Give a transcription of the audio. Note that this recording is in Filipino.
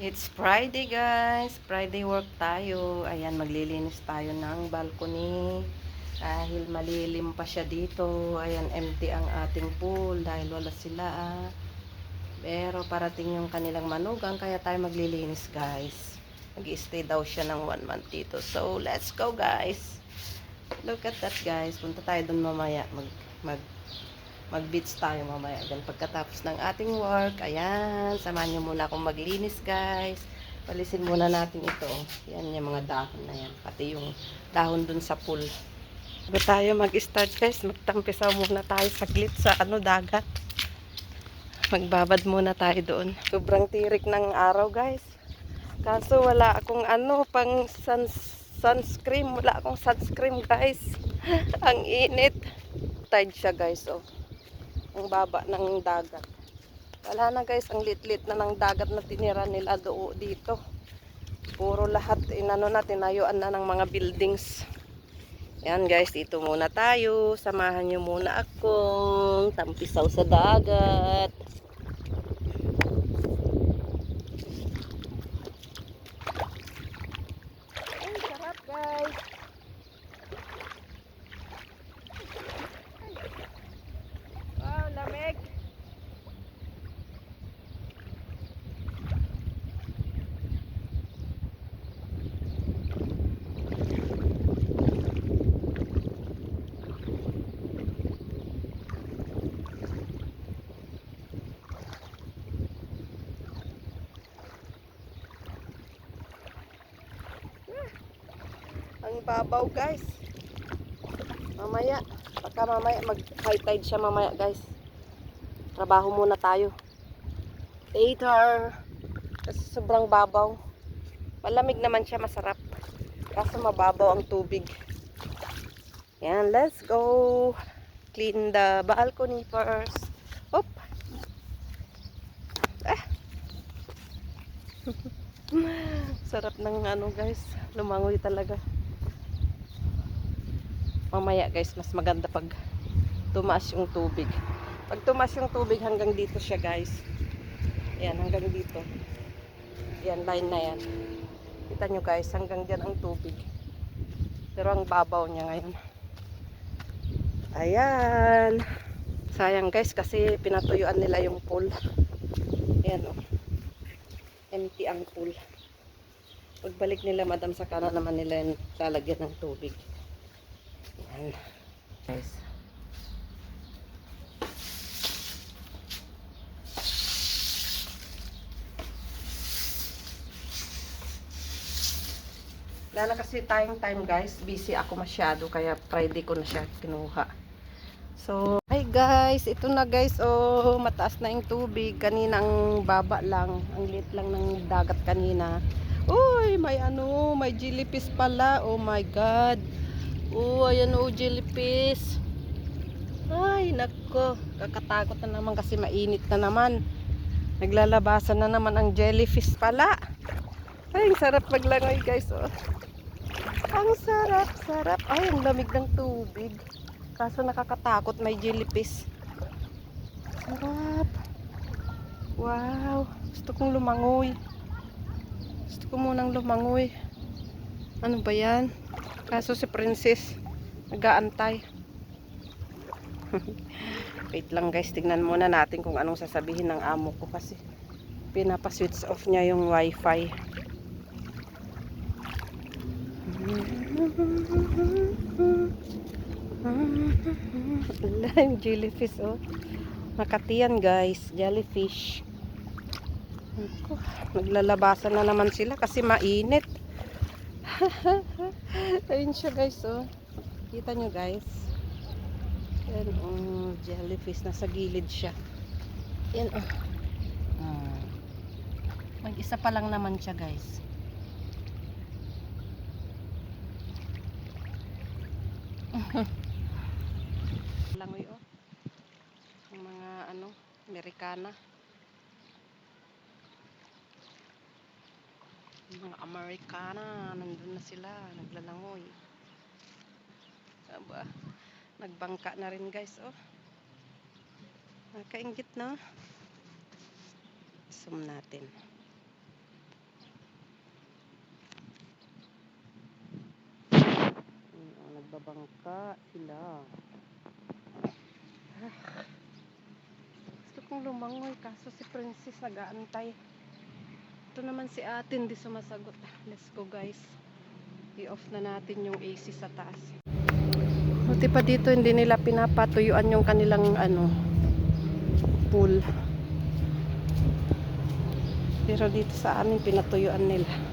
It's Friday guys. Friday work tayo. Ayan, maglilinis tayo ng balcony. Dahil malilim pa siya dito. Ayan, empty ang ating pool dahil wala sila. Pero parating yung kanilang manugang kaya tayo maglilinis guys. Mag-stay daw siya ng 1 month dito. So, let's go guys. Look at that guys. Punta tayo dun mamaya. Mag mag-beach tayo mamaya. Then pagkatapos ng ating work, ayan, samahan nyo muna akong maglinis guys. Palisin muna natin ito. Yan yung mga dahon na yan. Pati yung dahon dun sa pool. Bago tayo mag-start guys, magtampisaw muna tayo saglit sa dagat. Magbabad muna tayo doon. Sobrang tirik ng araw guys. Kaso wala akong pang sunscreen. Wala akong sunscreen guys. Ang init. Tide siya guys, oh. Ang baba ng dagat. Wala na guys, ang lit-lit na ng dagat na tinira nila dito. Puro lahat tinayuan na ng mga buildings. Yan guys, dito muna tayo. Samahan nyo muna akong tampisaw sa dagat. Ay, sarap guys. Wow, lamig. Ang babaw guys. Mamaya, baka mamaya mag-high tide siya mamaya guys. Trabaho muna tayo. Later. Kasi sobrang babaw. Malamig naman siya, masarap. Kaso mababaw ang tubig. Yan, let's go. Clean the balcony first. Hop. Ah. Sarap ng guys. Lumangoy talaga. Mamaya guys, mas maganda pag tumaas yung tubig. Pag tumaas yung tubig hanggang dito siya guys. Yan, hanggang dito. Yan, line na yan. Kita nyo guys, hanggang dyan ang tubig. Pero ang babaw niya ngayon. Ayan. Sayang guys kasi pinatuyuan nila yung pool. Ayan oh. Empty ang pool. Pagbalik nila madam sa kanan naman nila yung lalagyan ng tubig. Ayan. Guys. Lala kasi tayong time guys, busy ako masyado kaya Friday ko na siya kinuha. So, hi guys, ito na guys, oh, mataas na yung tubig. Kanina ang baba lang, ang liit lang ng dagat kanina. Uy, may jellyfish pala. Oh my god. Oh, ayan oh, jellyfish. Ay, nako, kakatakot na naman kasi mainit na naman. Naglalabasan na naman ang jellyfish pala. Ay, ang sarap maglangoy guys, oh. Ang sarap, sarap. Ay, ang lamig ng tubig. Kaso nakakatakot, may jellyfish. Sarap. Wow. Gusto kong lumangoy. Gusto ko munang lumangoy. Ano ba yan? Kaso si Princess, nag-aantay. Wait lang guys, tignan muna natin kung anong sasabihin ng amo ko kasi pinapa-switch off niya yung wifi. Wala yung jellyfish oh. Nakatiyan guys, jellyfish. Naglalabasan na naman sila kasi mainit. Ayun siya guys oh. Kita nyo guys. Yan oh, jellyfish, nasa gilid siya. Yan oh. Mag-isa pa lang naman siya guys. Langoy oh. Yung mga Amerikana. Yung mga Amerikana, nandun na sila, naglalangoy. Aba, nagbangka na rin guys oh. Nakaingit na. Zoom natin. nagbabangka sila. Gusto kong lumangoy kaso si Princess nag-aantay. Ito naman si ate hindi sumasagot. Let's go guys. I-off na natin yung AC sa taas. Buti pa dito hindi nila pinapatuyuan yung kanilang pool. Pero dito sa amin pinatuyuan nila.